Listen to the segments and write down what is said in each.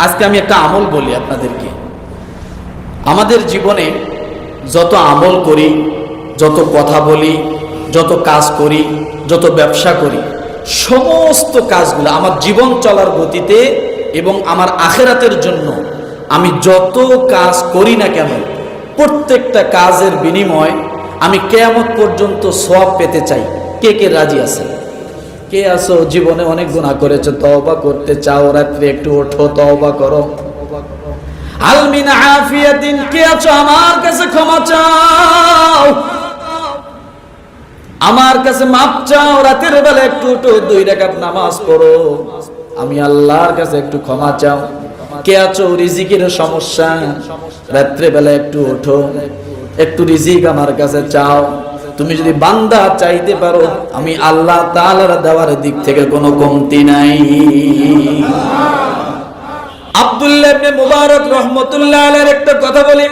আজকে আমি একটা আমল বলি আপনাদেরকে। আমাদের জীবনে যত আমল করি, যত কথা বলি, যত কাজ করি, যত ব্যবসা করি, সমস্ত কাজগুলো আমার জীবন চলার গতিতে এবং আমার আখিরাতের জন্য আমি যত কাজ করি না কেন, প্রত্যেকটা কাজের বিনিময় আমি কিয়ামত পর্যন্ত সওয়াব পেতে চাই। কে কে রাজি আছে? কে আছো জীবনে অনেক গুনাহ করেছো, তওবা করতে চাও, রাত্রে একটু ওঠো, তওবা করো। আল মিন আফিয়াতিন, কে আছো আমার কাছে ক্ষমা চাও, আমার কাছে মাপ চাও, রাতের বেলা একটু ওঠো, 2 রাকাত নামাজ পড়ো, আমি আল্লাহর কাছে একটু ক্ষমা চাও। কে আছো রিজিকের সমস্যা, রাত্রে বেলা একটু ওঠো, একটু রিজিক আমার কাছে চাও। তুমি যদি বান্দা চাইতে পারো, আমি আল্লাহ তাআলার দেওয়ার দিক থেকে কোনো কমতি নাই। আব্দুল্লাহ ইবনে মুবারক রাহমাতুল্লাহ আলাইহির একটা কথা বলি।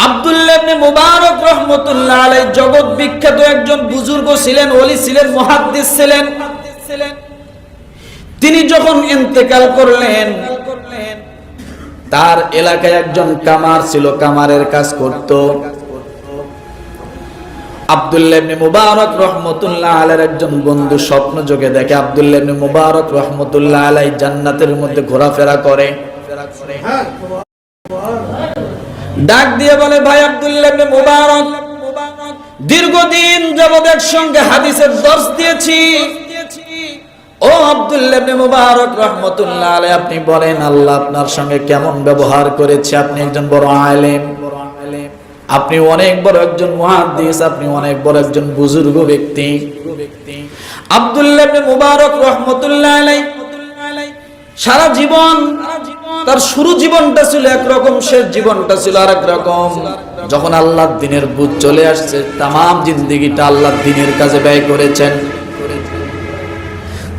আব্দুল্লাহ ইবনে মুবারক রাহমাতুল্লাহ আলাইহি জগৎ বিখ্যাত একজন বুজুর্গ ছিলেন, ওলি ছিলেন, মুহাদ্দিস ছিলেন। তিনি যখন ইন্তেকাল করলেন, তার এলাকায় একজন কামার ছিল, কামারের কাজ করত। আব্দুল্লাহ ইবনে মুবারক রাহমাতুল্লাহ আলাইহির একজন বন্ধু স্বপ্ন যোগে দেখে আব্দুল্লাহ ইবনে মুবারক রাহমাতুল্লাহ আলাইহি জান্নাতের মধ্যে ঘোরাফেরা করে। ডাক দিয়ে বলে, ভাই আব্দুল্লাহ ইবনে মুবারক, দীর্ঘদিন যাবত একসঙ্গে হাদিসের দর্স দিয়েছি। ও আব্দুল্লাহ ইবনে মুবারক রাহমাতুল্লাহ আলাইহি, আপনি বলেন আল্লাহ আপনার সঙ্গে কেমন ব্যবহার করেছে? আপনি একজন বড় আলেম, আপনি অনেক বড় একজন মুহাদ্দিস, আপনি অনেক বড় একজন বুজুর্গ ব্যক্তি। আব্দুল্লাহ ইবনে মুবারক রাহমাতুল্লাহ আলাইহি সারা জীবন, তার শুরু জীবনটা ছিল একরকম, শেষ জীবনটা ছিল আরেক রকম। যখন আল্লাহর দ্বীনের বুঝ চলে আসছে, তামাম জিন্দেগিটা আল্লাহর দ্বীনের কাজে ব্যয় করেছেন।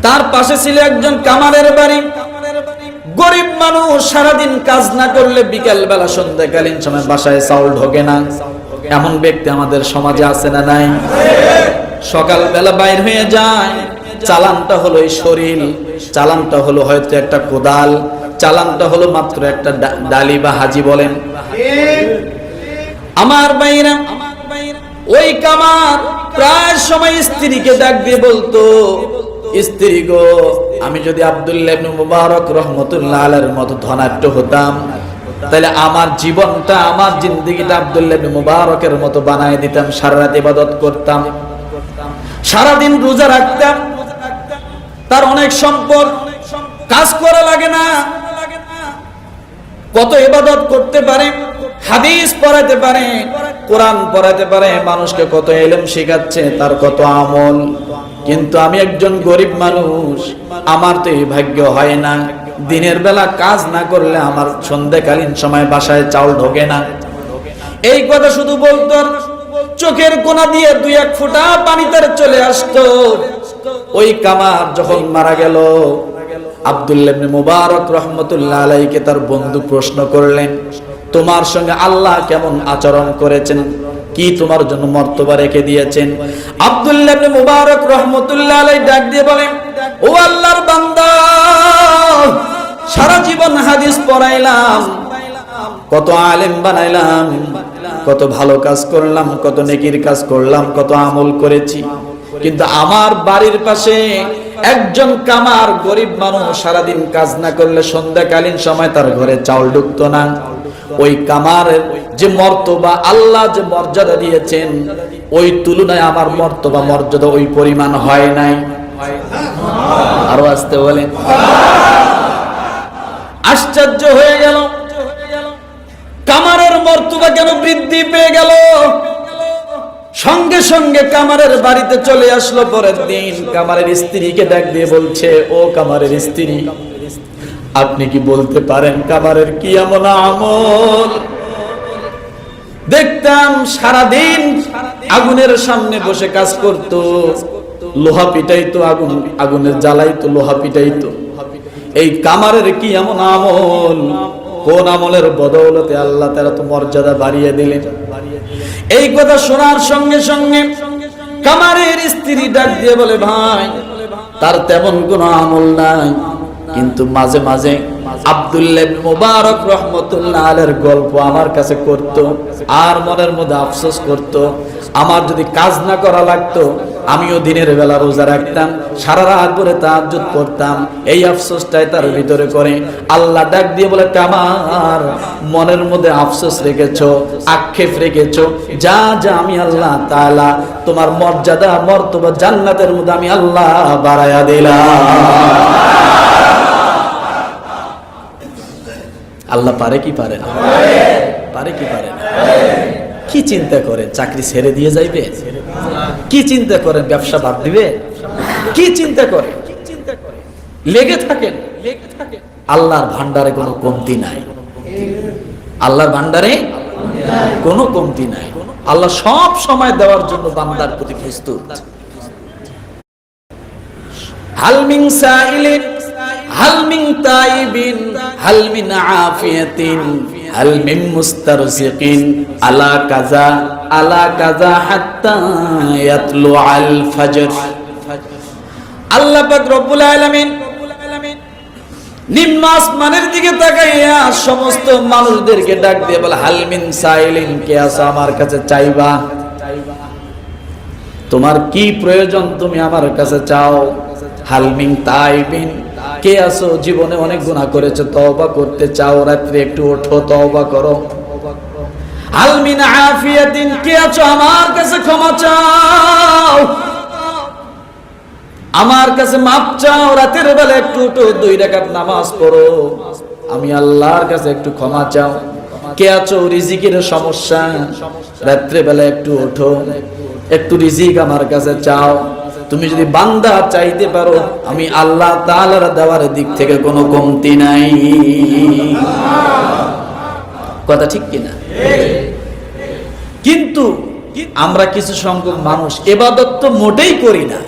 তার পাশে ছিল একজন কামারের বাড়ি, গরিব মানুষ, সারাদিন কাজ না করলে বিকেল বেলা সন্ধ্যাকালীন সময় বাসায় চাউল ঢোকে না। এমন ব্যক্তি আমাদের সমাজে আছে না নাই? সকাল বেলা বাইর হয়ে যায়, চালানটা হলো এই শরীর, চালানটা হলো হয়তো একটা কোদাল, চালানটা হলো মাত্র একটা ডালি বা হাজি বলেন। আমার ভাইরা, ওই কামার প্রায় সময় স্ত্রীকে ডাক দিয়ে বলতো, স্ত্রী গো, আমি যদি আব্দুল্লাহ ইবনে মুবারক রাহমাতুল্লাহ আলাইহির মতো ধনাঢ্য হতাম, তাহলে আমার জীবনটা, আমার জিন্দেগিটা আব্দুল্লাহ ইবনে মুবারকের মতো বানায় দিতাম। সারা রাত ইবাদত করতাম, সারাদিন রোজা রাখতাম, তার অনেক সম্পদ, কাজ করা লাগে না, কত ইবাদত করতে পারে, হাদিস পড়াতে পারে, কোরআন পড়াতে পারে, মানুষকে কত ইলম শেখাচ্ছে, তার কত আমল। কিন্তু আমি একজন গরিব মানুষ, আমার তো এই ভাগ্য হয় না। দিনের বেলা কাজ না করলে আমার সন্ধ্যাকালীন সময় বাসায় চাউল ঢোকে না। এই কথা শুধু বলতো, চোখের কোনা দিয়ে 2-1 ফোঁটা পানি তার চলে আসতো। ওই কামার যখন মারা গেল, আব্দুল্লাহ ইবনে মুবারক রাহমাতুল্লাহ আলাইহিকে তার বন্ধু প্রশ্ন করলেন, তোমার সঙ্গে আল্লাহ কেমন আচরণ করেছেন, কি তোমার জন্য মর্তবা রেখে দিয়েছেন? আব্দুল্লাহ ইবনে মুবারক রাহমাতুল্লাহ আলাইহি ডাক দিয়ে বলেন, ও আল্লাহর বান্দা, সারা জীবন হাদিস পড়াইলাম, কত আলেম বানাইলাম, কত ভালো কাজ করলাম, কত নেকির কাজ করলাম, কত আমল করেছি, কিন্তু আমার বাড়ির পাশে একজন কামার, গরিব মানুষ, সারাদিন কাজ না করলে সন্ধ্যাকালীন সময় তার ঘরে চাউল ঢুকতো না। ওই কামারের যে মর্তবা, আল্লাহ যে মর্যাদা দিয়েছেন, ওই তুলনায় আমার মর্তবা, মর্যাদা ওই পরিমাণ হয় নাই। আরো আসতে বলেন। আশ্চর্য হয়ে গেল, কামারের মর্তবা কেন বৃদ্ধি পেয়ে গেল? সঙ্গে সঙ্গে কামারের বাড়িতে চলে আসলো। পরের দিন কামারের স্ত্রীকে ডাক দিয়ে বলছে, ও কামারের স্ত্রী, আপনি কি বলতে পারেন কামারের কি এমন আমল? দেখতাম সারাদিন আগুনের সামনে বসে কাজ করত, লোহা পিটাইতো, আগুনের জ্বালাইতো, লোহা পিটাইতো। এই কামারের কি এমন আমল? কোন আমলের বদৌলতে আল্লাহ তাআলা তো মর্যাদা বাড়িয়ে দিলেন? এই কথা শোনার সঙ্গে সঙ্গে কামারের স্ত্রী ডাক দিয়ে বলে, ভাই, তার তেমন কোনো আমল নাই, কিন্তু মাঝে মাঝে আব্দুল্লাহ ইবনে মুবারক রাহমাতুল্লাহ আলাইহির গল্প আমার কাছে করত, আর মনের মধ্যে আফসোস করত। আমার যদি কাজ না করা লাগতো, আমিও দিনের বেলা রোজা রাখতাম, সারা রাত ধরে তাহাজ্জুদ করতাম। এই আফসোসটাই তার ভিতরে করে। আল্লাহ ডাক দিয়ে বলে, কামার মনের মধ্যে আফসোস রেখেছো, আক্ষেপ রেখেছো, যা যা আমি আল্লাহ তাআলা তোমার মর্যাদা মর্তবা জান্নাতের মধ্যে আমি আল্লাহ বাড়ায়া দিলাম। আল্লাহ পারে কি পারে না? পারে কি পারে না? কি চিন্তা করেন চাকরি ছেড়ে দিয়ে যাইবে? কি চিন্তা করেন ব্যবসা বাদ দিবে? কি চিন্তা করেন? লেগে থাকেন। আল্লাহর ভান্ডারে কোনো কমতি নাই। আল্লাহর ভান্ডারে কোনো কমতি নাই। আল্লাহ সব সময় দেওয়ার জন্য বান্দার প্রতি প্রস্তুত। হাল মিন সাইলিন হাল মিন তাইবিন হাল মিন আফিয়াতিন হাল মিন মুস্তারজিকিন আলা কাযা হাত্তা ইয়াতলু আল ফজর। আল্লাহ পাক রব্বুল আলামিন নিম্ন আসমানের দিকে তাকাইয়া সমস্ত মানুষদেরকে ডাক দিয়ে বলে, হাল মিন সাইলিন, কে আছো আমার কাছে চাইবা? তোমার কি প্রয়োজন তুমি আমার কাছে চাও। হাল মিন তাইবিন, কে আছো জীবনে অনেক গুনাহ করেছো, তওবা করতে চাও, রাত্রে একটু ওঠো তওবা করো। হাল মিন আফিয়াতিন, কে আছো আমার কাছে ক্ষমা চাও, আমার কাছে মাপ চাও, রাতের বেলা একটু ওঠো, 2 রাকাত নামাজ পড়ো, আমি আল্লাহর কাছে একটু ক্ষমা চাও। কে আছো রিজিকের সমস্যা, রাত্রে বেলা একটু ওঠো, একটু রিজিক আমার কাছে চাও। তুমি যদি বান্দা চাইতে পারো, আমি আল্লাহ তাআলার দেওয়ার দিক থেকে কোনো কমতি নাই। কথা ঠিক কিনা? কিন্তু আমরা কিছু সংখ্যক মানুষ ইবাদত তো মোটেই করি না।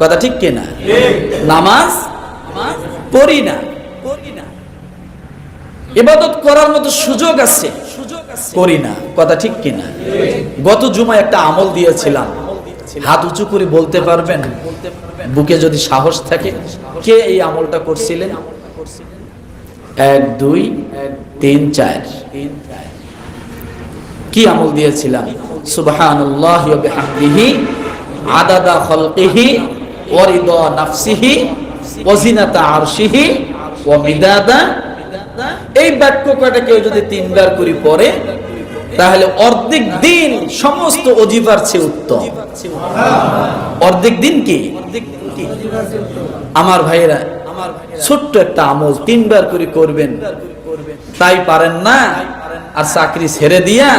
কথা ঠিক কিনা? নামাজ পড়ি না, ইবাদত করার মতো সুযোগ আছে, করি না। কথা ঠিক কিনা? গত জুমায় একটা আমল দিয়েছিলাম, হাত উঁচু করে বলতে পারবেন বুকে যদি সাহস থাকে, কে এই আমলটা করছিলেন? 1 2 3 4। কি আমল দিয়েছিলাম? সুবহানাল্লাহি ওয়া বিহামদিহি আদাদা খালকিহি ওয়া রিদা নাফসিহি ওয়া জিনাতা আরশিহি ওয়া মিদাদা। এই বাক্য কয়টা কেউ যদি 3 বার করে পড়ে, তাহলে অর্ধেক দিন সমস্ত ওজিফার চেয়ে উত্তম। অর্ধেক দিন কি আমার ভাইরা, ছোট্ট একটা আমল 3 বার করে করবেন, তাই পারেন না, আর চাকরি ছেড়ে দিয়া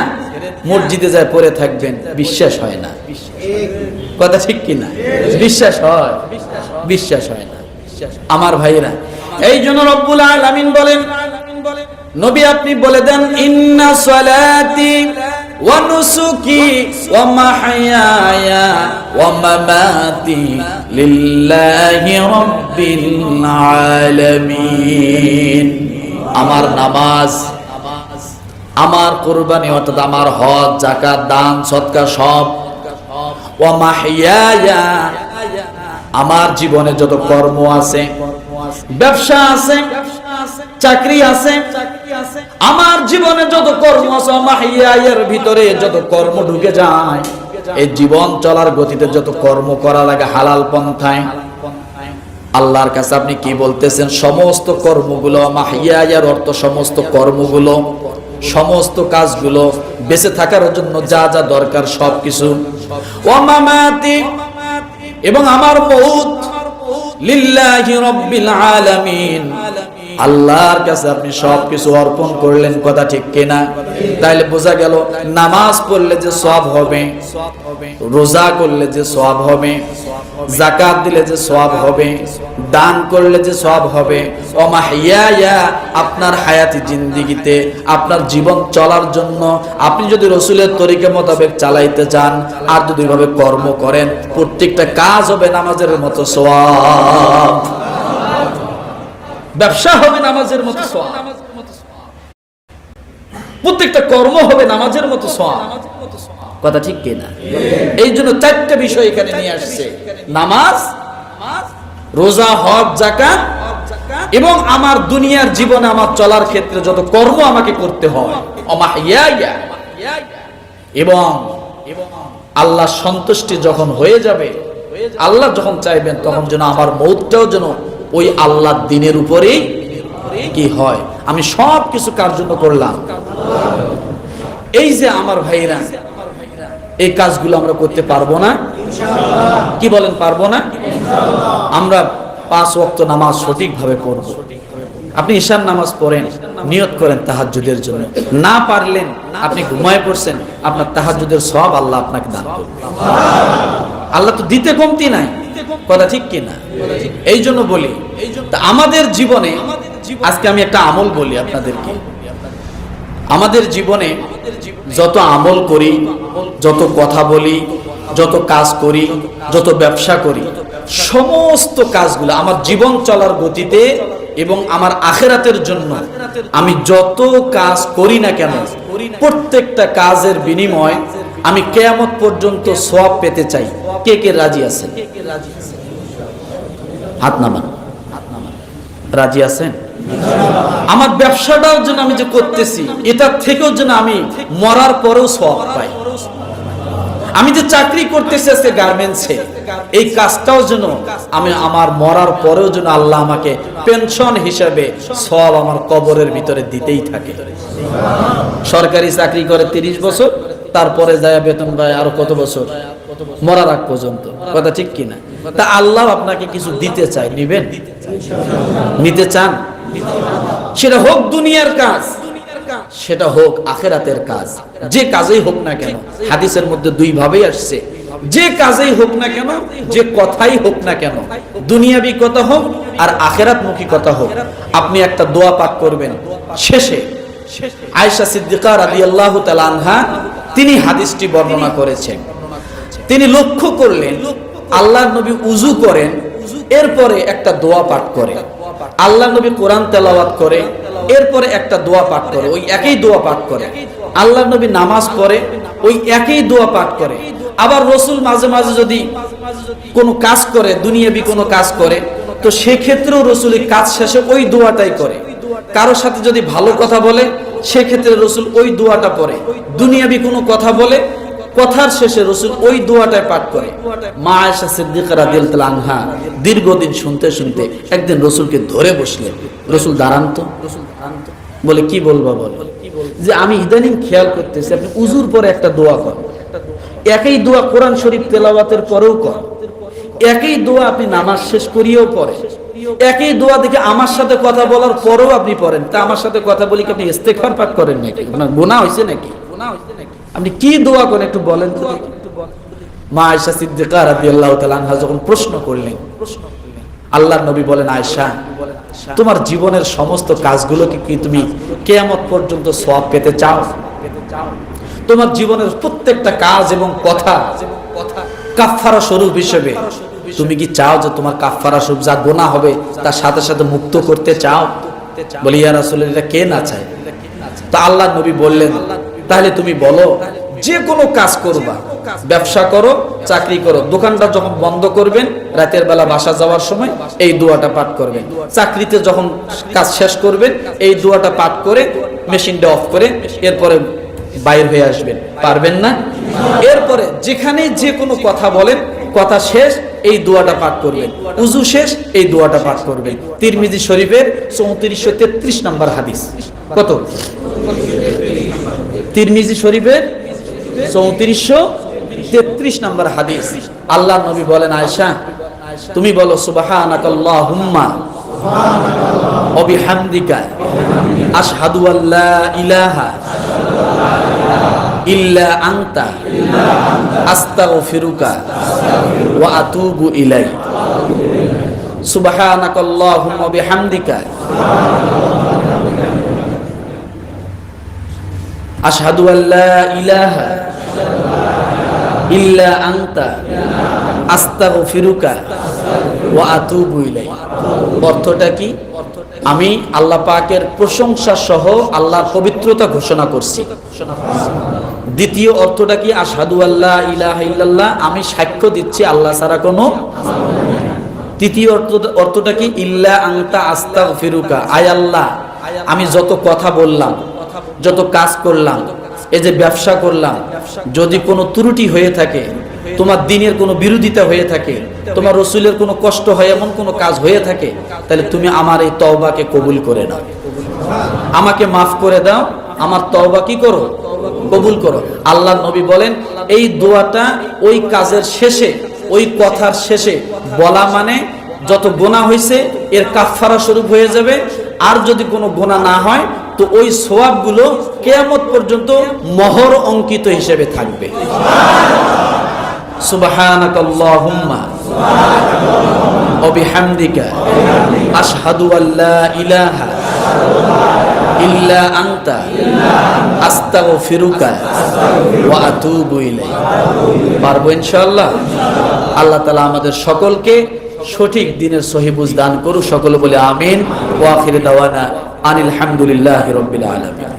মসজিদে যায় পড়ে থাকবেন, বিশ্বাস হয় না। কথা ঠিক কিনা? বিশ্বাস হয়? বিশ্বাস হয় না আমার ভাইরা। এই জন্য রব্বুল আলামিন বলেন, নবী আপনি বলে দেন, ইন্না সালাতি ওয়া নুসুকি ওয়া মাহইয়ায়া ওয়া মামাতি লিল্লাহি রাব্বিল আলামিন। আমার নামাজ, আমার কুরবানি অর্থাৎ আমার হজ, যাকাত, দান, সদকা সব, ওয়া মাহইয়ায়া, আমার জীবনে যত কর্ম আছে, ব্যবসা আছে, চাকরি আছে, আমার জীবনে যত কর্ম আছে, মাহিয়ায়ের ভিতরে যত কর্ম ঢুকে যায়, এই জীবন চলার গতিতে যত কর্ম করা লাগে হালাল পন্থায়, আল্লাহর কাছে আপনি কি বলতেছেন? সমস্ত কর্মগুলো, মাহিয়ায়ের অর্থ সমস্ত কর্মগুলো, সমস্ত কাজগুলো, বেঁচে থাকার জন্য যা যা দরকার সবকিছু, ওয়া মামাতি, এবং আমার মউত, লিল্লাহি রাব্বিল আলামিন, আল্লাহর কাছে আপনি সবকিছু অর্পণ করলেন। কথা ঠিক কিনা? তাইলে বোঝা গেল নামাজ পড়লে যে সওয়াব হবে, রোজা করলে যে সওয়াব হবে, যাকাত দিলে যে সওয়াব হবে, দান করলে যে সওয়াব হবে, ও মাহইয়ায়া, আপনার হায়াতি জিন্দেগিতে আপনার জীবন চলার জন্য আপনি যদি রাসূলের তরিকা মোতাবেক চালাইতে চান, আর যদি এভাবে কর্ম করেন, প্রত্যেকটা কাজ হবে নামাজের মতো সওয়াব। ব্যবসা হবে নামাজের মতো সওয়াব, প্রত্যেকটা কর্ম হবে নামাজের মতো সওয়াব। কথা ঠিক কিনা? এই জন্য 4টা বিষয় এখানে নিয়ে আসছে, নামাজ, রোজা, হজ, যাকাত এবং আমার দুনিয়ার জীবনে আমার চলার ক্ষেত্রে যত কর্ম আমাকে করতে হয় এবং আল্লাহ সন্তুষ্টি যখন হয়ে যাবে, আল্লাহ যখন চাইবেন তখন যেন আমার মৌতটাও যেন ওই আল্লাহর দ্বীনের উপরেই কি হয়। আমি সব কিছু কার জন্য করলাম? এই যে আমার ভাইরা, এই কাজগুলো আমরা করতে পারবো না? কি বলেন, পারবো না? আমরা 5 ওয়াক্ত নামাজ সঠিকভাবে পড়ব। আপনি ঈশার নামাজ পড়েন, নিয়ত করেন তাহাজ্জুদের জন্য। না পারলেন, আপনি ঘুমায় পড়ছেন, আপনার তাহাজ্জুদের সওয়াব আল্লাহ আপনাকে দান করবে। আল্লাহ তো দিতে কমতি নাই, কথা ঠিক কি না? এই জন্য বলি, আমাদের জীবনে আজকে আমি একটা আমল বলি আপনাদেরকে। আমাদের জীবনে যত আমল করি, যত কথা বলি, যত কাজ করি, যত ব্যবসা করি, সমস্ত কাজগুলো আমার জীবন চলার গতিতে এবং আমার আখিরাতের জন্য আমি যত কাজ করি না কেন, প্রত্যেকটা কাজের বিনিময় আমি কিয়ামত পর্যন্ত সওয়াব পেতে চাই। কে কে রাজি আছেন? হাত নামান। রাজি আছেন? আমার ব্যবসাটাও যেন আমি যে করতেছি, এটার থেকেও যেন আমি মরার পরেও সওয়াব পাই। আমি যে চাকরি করতেছি আজকে গার্মেন্টসে, এই কাজটাও যেন আমি আমার মরার পরেও যেন আল্লাহ আমাকে পেনশন হিসাবে সওয়াব আমার কবরের ভিতরে দিতেই থাকে। সরকারি চাকরি করে 30 বছর, তারপরে যায় বেতন পায় আরো কত বছর, মরার আগ পর্যন্ত, কথা ঠিক কিনা? তা আল্লাহ আপনাকে কিছু দিতে চায়, নিবেন? নিতে চান? সেটা হোক দুনিয়ার কাজ, সেটা হোক আখিরাতের কাজ, যে কাজেই হোক না কেন। হাদিসের মধ্যে 2 ভাবেই আসছে, যে কাজেই হোক না কেন, যে কথাই হোক না কেন, দুনিয়াবি কথা হোক আর আখিরাতমুখী কথা হোক, আপনি একটা দোয়া পাঠ করবেন। শেষে আয়েশা সিদ্দিকা রাদিয়াল্লাহু তাআলা আনহা তিনি হাদিসটি বর্ণনা করেছেন। তিনি লক্ষ্য করলেন আল্লাহর নবী উযু করেন, এরপরে একটা দোয়া পাঠ করে। আল্লাহর নবী কোরআন তেলাওয়াত করে, এরপরে একটা দোয়া পাঠ করে, ওই একই দোয়া পাঠ করে। আল্লাহর নবী নামাজ পড়ে, ওই একই দোয়া পাঠ করে। আবার রাসূল মাঝে মাঝে যদি কোনো কাজ করে, দুনিয়াবি কোনো কাজ করে, তো সেক্ষেত্রেও রাসূল কাজ শেষে ওই দোয়াটাই করে। কারোর সাথে যদি ভালো কথা বলে, সেক্ষেত্রে রাসূল ওই দোয়াটা পড়ে। দুনিয়াবি কোনো কথা বলে, কথার শেষে রাসূল ওই দোয়াটাই পাঠ করে। মা আয়েশা সিদ্দিকা রাদিয়াল্লাহু আনহা দীর্ঘদিন শুনতে শুনতে একদিন রাসূলকে ধরে বসলেন। রাসূল দাঁড়ান তো। বলে কি বলবা? বলে যে আমি ইদানিং খেয়াল করতেছি আপনি উযুর পরে একটা দোয়া করেন, একই দোয়া কোরআন শরীফ তেলাওয়াতের পরেও করেন, একই দোয়া আপনি নামাজ শেষ করিয়েও পড়েন, একই দোয়া দেখে আমার সাথে কথা বলার পরেও আপনি পড়েন। তা আমার সাথে কথা বলি কি আপনি ইস্তেগফার পাঠ করেন নাকি? আপনার গুনাহ হইছে নাকি? আপনি কি দোয়া করেন একটু বলেন তো। মা আয়েশা সিদ্দিকা রাদিয়াল্লাহু তাআলা আনহা যখন প্রশ্ন করলেন, আল্লাহর নবী বলেন, আয়েশা, তোমার জীবনের সমস্ত কাজগুলোকে কি তুমি কিয়ামত পর্যন্ত সওয়াব পেতে চাও? তোমার জীবনের প্রত্যেকটা কাজ এবং কথা কাফফারা স্বরূপ হিসেবে তুমি কি চাও যে তোমার কাফফারা স্বরূপ যা গুনাহ হবে তার সাথে সাথে মুক্ত করতে চাও? বলি ইয়া রাসূলুল্লাহ, এটা কে না চায়? তা আল্লাহর নবী বললেন, তাহলে তুমি বলো, যে কোনো কাজ করবা, ব্যবসা করো, চাকরি করো, দোকানটা যখন বন্ধ করবেন, রাতের বেলা বাসা যাওয়ার সময় এই দোয়াটা পাঠ করবেন। চাকরিতে যখন কাজ শেষ করবেন, এই দোয়াটা পাঠ করে মেশিনটা অফ করে এরপরে বাইরে হয়ে আসবেন। পারবেন না? এরপরে যেখানে যে কোনো কথা বলেন, কথা শেষ এই দোয়াটা পাঠ করবেন, উযু শেষ এই দোয়াটা পাঠ করবেন। তিরমিজি শরীফের 3433 নম্বর হাদিস। কত? তিরমিজি শরীফের 3433 নম্বর হাদিস। আল্লাহর নবী বলেন, আয়েশা, তুমি বলো সুবহানাকাল্লাহুম্মা ওয়া বিহামদিকা আশহাদু আল্লা ইলাহা ইল্লা আনতা আস্তাগফিরুকা ওয়া আতুবু ইলাইক। সুবহানাকাল্লাহুম্মা ওয়া বিহামদিকা আশহাদু আল্লা ইলাহা ইল্লা আনতা আস্তাগফিরুকা ওয়া আতুবু ইলাইক। অর্থটা কি? আমি আল্লাহ পাকের প্রশংসা সহ আল্লাহর পবিত্রতা ঘোষণা করছি। দ্বিতীয় অর্থটা কি? আশহাদু আল্লা ইলাহা ইল্লাল্লাহ, আমি সাক্ষ্য দিচ্ছি আল্লাহ ছাড়া কোনো তৃতীয় অর্থটা কি? ইল্লা আনতা আস্তাগফিরুকা, আয় আল্লাহ আমি যত কথা বললাম, যত কাজ করলাম, এই যে ব্যবসা করলাম, যদি কোনো ত্রুটি হয়ে থাকে, তোমার দ্বীনের কোনো বিরোধিতা হয়ে থাকে, তোমার রাসূলের কোনো কষ্ট হয় এমন কোনো কাজ হয়ে থাকে, তাহলে তুমি আমার এই তওবাকে কবুল করে নাও, আমাকে মাফ করে দাও, আমার তওবা কি করো? কবুল করো। আল্লাহর নবী বলেন এই দোয়াটা ওই কাজের শেষে, ওই কথার শেষে বলা মানে যত গুনাহ হয়েছে এর কাফফারা স্বরূপ হয়ে যাবে। আর যদি কোনো গুনাহ না হয় তো ওই সওয়াবগুলো কিয়ামত পর্যন্ত মোহর অঙ্কিত হিসেবে থাকবে। সুবহানাকাল্লাহুম্মা ওয়া বিহামদিকা আশহাদু আল্লা ইলাহা ইল্লা আনতা আস্তাগফিরুকা ওয়া আতুবু ইলাইক। পারবো ইনশাআল্লাহ। আল্লাহ তাআলা আমাদের সকলকে সঠিক দ্বীনের সহি বুঝ দান করুক। সকলে বলে আমিন। ওয়া আখিরু দাওয়ানা আনিল হামদুলিল্লাহি রাব্বিল আলামিন।